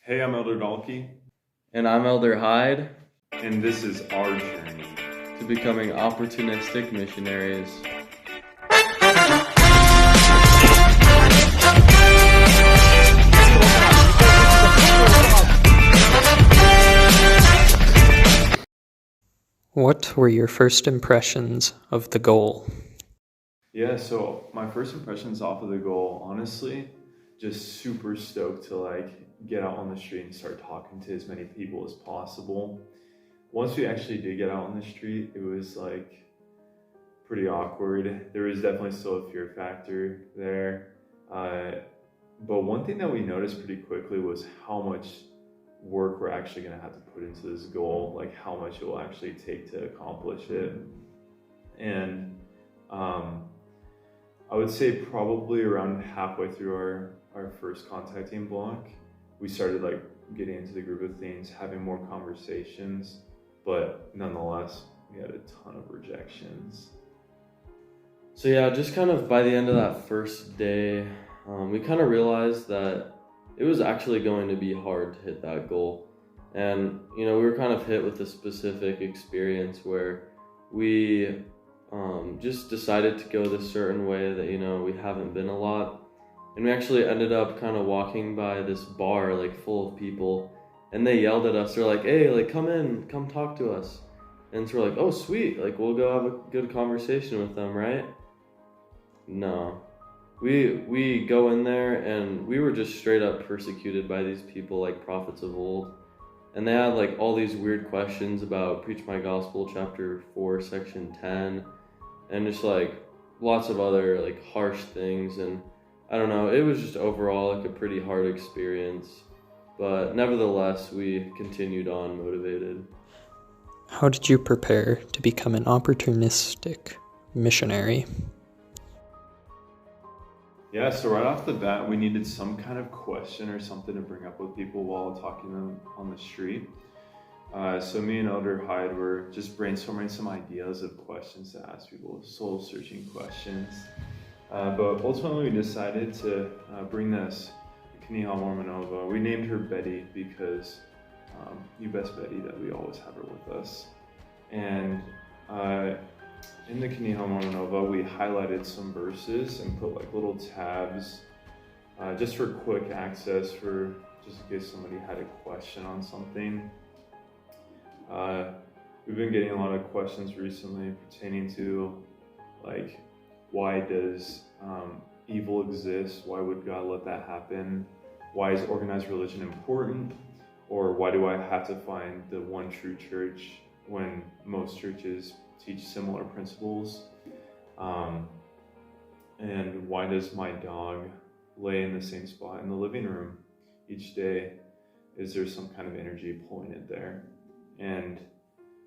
Hey, I'm Elder Dalkey, And I'm Elder Hyde, and this is our journey. to becoming opportunistic missionaries. What were your first impressions of the goal? Yeah, so my first impressions off of the goal, honestly, just super stoked to get out on the street and start talking to as many people as possible. Once we actually did get out on the street, it was pretty awkward. There was definitely still a fear factor there. But one thing that we noticed pretty quickly was how much work we're actually going to have to put into this goal, like how much it will actually take to accomplish it. And I would say probably around halfway through our first contacting block, we started getting into the groove of things, having more conversations, but nonetheless, we had a ton of rejections. So yeah, just kind of by the end of that first day, we kind of realized that it was actually going to be hard to hit that goal. And, we were kind of hit with a specific experience where we just decided to go this certain way that, we haven't been a lot. And we actually ended up kind of walking by this bar, full of people, and they yelled at us. They're like, hey, come in, come talk to us. And so we're like, oh, sweet, we'll go have a good conversation with them, right? No. We go in there and we were just straight up persecuted by these people like prophets of old. And they had all these weird questions about Preach My Gospel, chapter 4, section 10, and just lots of other harsh things. And I don't know, it was just overall a pretty hard experience. But nevertheless, we continued on motivated. How did you prepare to become an opportunistic missionary? Yeah, so right off the bat, we needed some kind of question or something to bring up with people while talking to them on the street. So me and Elder Hyde were just brainstorming some ideas of questions to ask people, soul-searching questions. But ultimately, we decided to bring this Kaniha Mormonova. We named her Betty because you best Betty that we always have her with us. And in the Kaniha Mormonova, we highlighted some verses and put little tabs just for quick access, for just in case somebody had a question on something. We've been getting a lot of questions recently pertaining to why does evil exist? Why would God let that happen? Why is organized religion important? Or why do I have to find the one true church when most churches teach similar principles? And why does my dog lay in the same spot in the living room each day? Is there some kind of energy pulling it there? And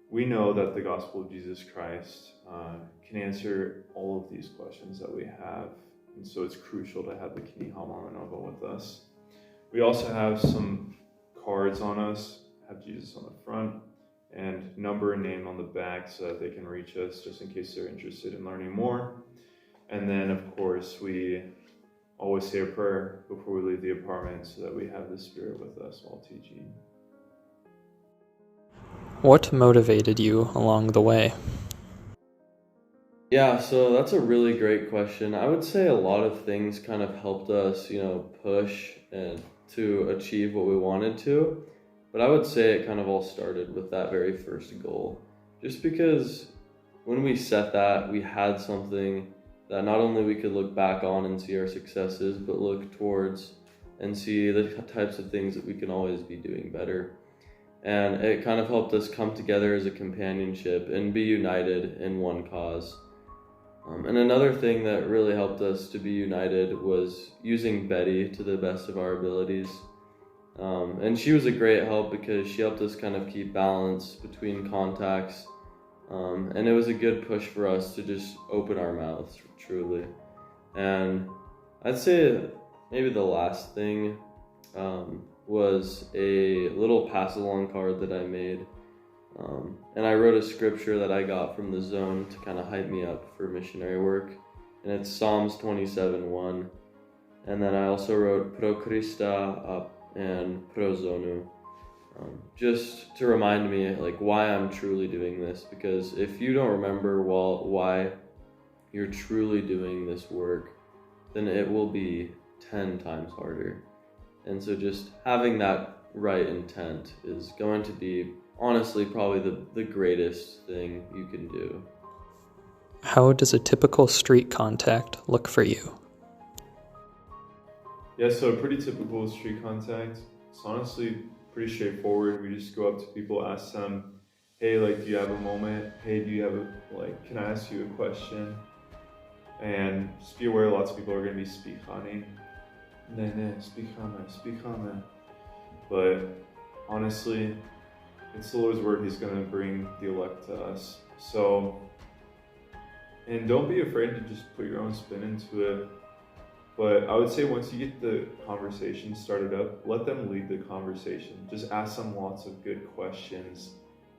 we know that the gospel of Jesus Christ can answer all of these questions that we have. And so it's crucial to have the Kaniha Mormonova with us. We also have some cards on us, have Jesus on the front, and number and name on the back so that they can reach us just in case they're interested in learning more. And then, of course, we always say a prayer before we leave the apartment so that we have the Spirit with us while teaching. What motivated you along the way? Yeah, so that's a really great question. I would say a lot of things kind of helped us, push and to achieve what we wanted to. But I would say it kind of all started with that very first goal. Just because when we set that, we had something that not only we could look back on and see our successes, but look towards and see the types of things that we can always be doing better. And it kind of helped us come together as a companionship and be united in one cause. And another thing that really helped us to be united was using Betty to the best of our abilities. And she was a great help because she helped us kind of keep balance between contacts. And it was a good push for us to just open our mouths, truly. And I'd say maybe the last thing was a little pass-along card that I made. And I wrote a scripture that I got from the zone to kind of hype me up for missionary work. And it's Psalms 27:1. And then I also wrote Pro Christa and prozonu. Just to remind me like why I'm truly doing this, because if you don't remember why you're truly doing this work, then it will be 10 times harder. And so just having that right intent is going to be honestly probably the greatest thing you can do. How does a typical street contact look for you? Yeah, so a pretty typical street contact. It's honestly pretty straightforward. We just go up to people, ask them, hey, like, do you have a moment? Hey, do you have can I ask you a question? And just be aware lots of people are going to be speaking. Speak on. But honestly, it's the Lord's word. He's going to bring the elect to us. So, and don't be afraid to just put your own spin into it. But I would say once you get the conversation started up, let them lead the conversation. Just ask them lots of good questions.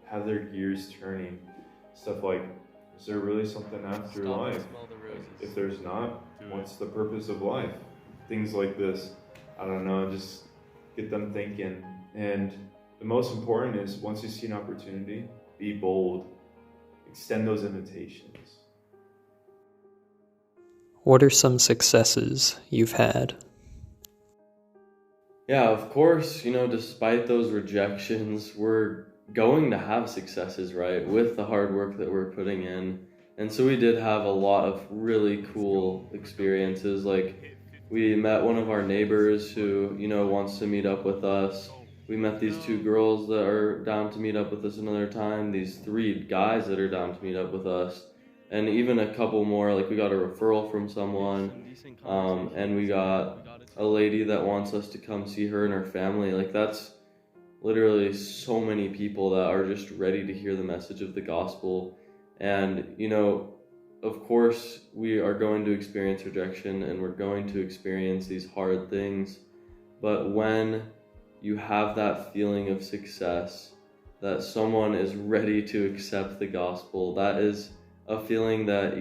Have their gears turning. Stuff like, is there really something after life? If there's not, what's the purpose of life? Things like this. I don't know, just get them thinking. And the most important is once you see an opportunity, be bold. Extend those invitations. What are some successes you've had? Yeah, of course, despite those rejections, we're going to have successes, right? With the hard work that we're putting in. And so we did have a lot of really cool experiences. Like we met one of our neighbors who, wants to meet up with us. We met these 2 girls that are down to meet up with us another time. These 3 guys that are down to meet up with us. And even a couple more, like we got a referral from someone, and we got a lady that wants us to come see her and her family. Like that's literally so many people that are just ready to hear the message of the gospel. And, of course, we are going to experience rejection and we're going to experience these hard things. But when you have that feeling of success, that someone is ready to accept the gospel, that is a feeling that,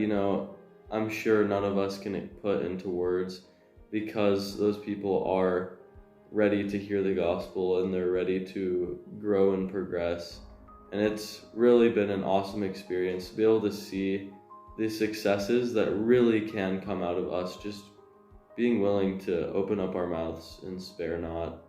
I'm sure none of us can put into words, because those people are ready to hear the gospel and they're ready to grow and progress. And it's really been an awesome experience to be able to see the successes that really can come out of us just being willing to open up our mouths and spare not.